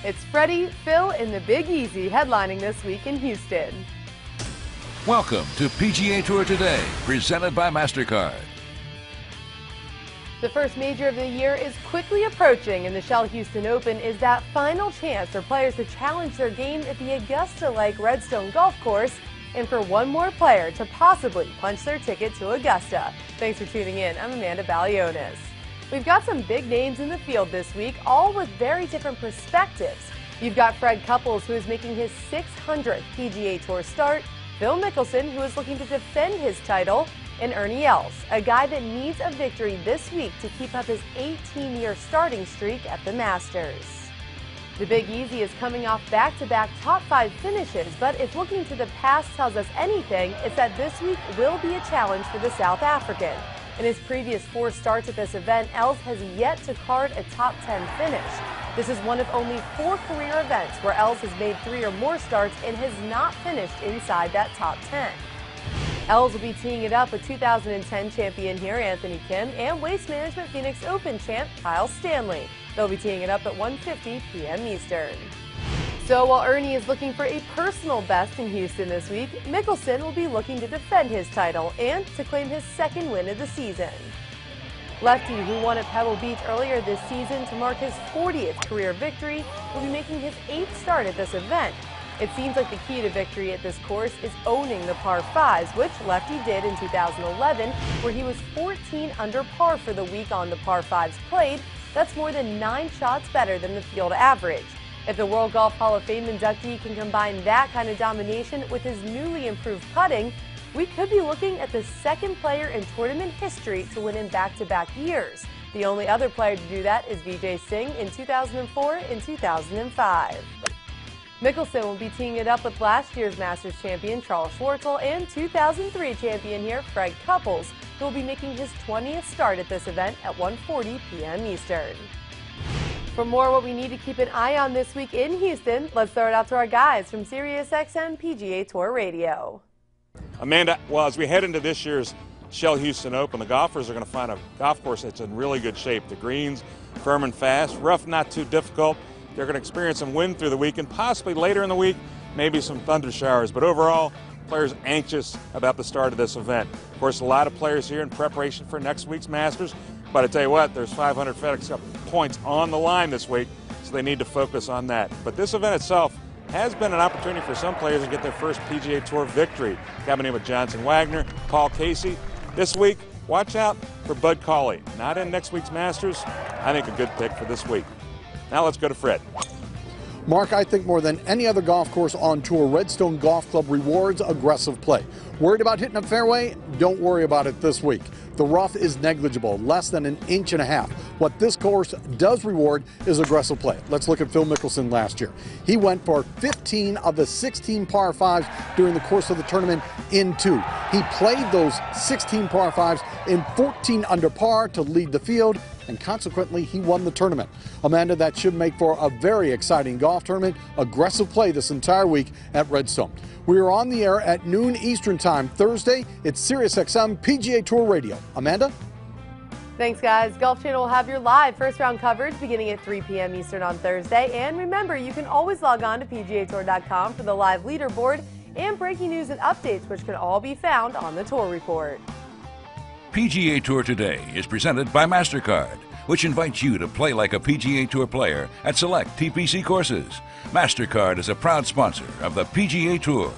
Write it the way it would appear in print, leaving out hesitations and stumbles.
It's Freddie, Phil, and the Big Easy headlining this week in Houston. Welcome to PGA Tour Today, presented by MasterCard. The first major of the year is quickly approaching, and the Shell Houston Open is that final chance for players to challenge their game at the Augusta-like Redstone Golf Course, and for one more player to possibly punch their ticket to Augusta. Thanks for tuning in. I'm Amanda Balionis. We've got some big names in the field this week, all with very different perspectives. You've got Fred Couples, who is making his 600th PGA Tour start, Phil Mickelson, who is looking to defend his title, and Ernie Els, a guy that needs a victory this week to keep up his 18-year starting streak at the Masters. The Big Easy is coming off back-to-back top 5 finishes, but if looking to the past tells us anything, it's that this week will be a challenge for the South African. In his previous 4 starts at this event, Els has yet to card a top 10 finish. This is one of only 4 career events where Els has made 3 or more starts and has not finished inside that top 10. Els will be teeing it up with 2010 champion here, Anthony Kim, and Waste Management Phoenix Open champ, Kyle Stanley. They'll be teeing it up at 1:50 p.m. Eastern. So while Ernie is looking for a personal best in Houston this week, Mickelson will be looking to defend his title and to claim his 2nd win of the season. Lefty, who won at Pebble Beach earlier this season to mark his 40th career victory, will be making his 8th start at this event. It seems like the key to victory at this course is owning the par 5s, which Lefty did in 2011, where he was 14 under par for the week on the par 5s played. That's more than 9 shots better than the field average. If the World Golf Hall of Fame inductee can combine that kind of domination with his newly improved putting, we could be looking at the 2nd player in tournament history to win in back-to-back years. The only other player to do that is Vijay Singh in 2004 and 2005. Mickelson will be teeing it up with last year's Masters champion Charles Schwartzel and 2003 champion here Fred Couples, who will be making his 20th start at this event at 1:40 p.m. Eastern. For more what we need to keep an eye on this week in Houston, let's throw it out to our guys from SiriusXM PGA Tour Radio. Amanda, well, as we head into this year's Shell Houston Open, the golfers are going to find a golf course that's in really good shape. The greens firm and fast, rough not too difficult. They're going to experience some wind through the week and possibly later in the week, maybe some thunder showers. But overall, players anxious about the start of this event. Of course, a lot of players here in preparation for next week's Masters. But I tell you what, there's 500 FedEx Cup points on the line this week, so they need to focus on that. But this event itself has been an opportunity for some players to get their first PGA Tour victory. Coming in with Johnson Wagner, Paul Casey. This week, watch out for Bud Cauley. Not in next week's Masters. I think a good pick for this week. Now let's go to Fred. Mark, I think more than any other golf course on tour, Redstone Golf Club rewards aggressive play. Worried about hitting a fairway? Don't worry about it this week. The rough is negligible, less than 1.5 inches. What this course does reward is aggressive play. Let's look at Phil Mickelson last year. He went for 15 of the 16 par 5s during the course of the tournament in 2. He played those 16 par 5s in 14 under par to lead the field, and consequently he won the tournament. Amanda, that should make for a very exciting golf tournament. Aggressive play this entire week at Redstone. We are on the air at noon Eastern Time Thursday. It's SiriusXM PGA Tour Radio. Amanda? Thanks, guys. Golf Channel will have your live first round coverage beginning at 3 p.m. Eastern on Thursday. And remember, you can always log on to PGATour.com for the live leaderboard and breaking news and updates, which can all be found on the Tour Report. PGA Tour Today is presented by MasterCard, which invites you to play like a PGA Tour player at select TPC courses. MasterCard is a proud sponsor of the PGA Tour.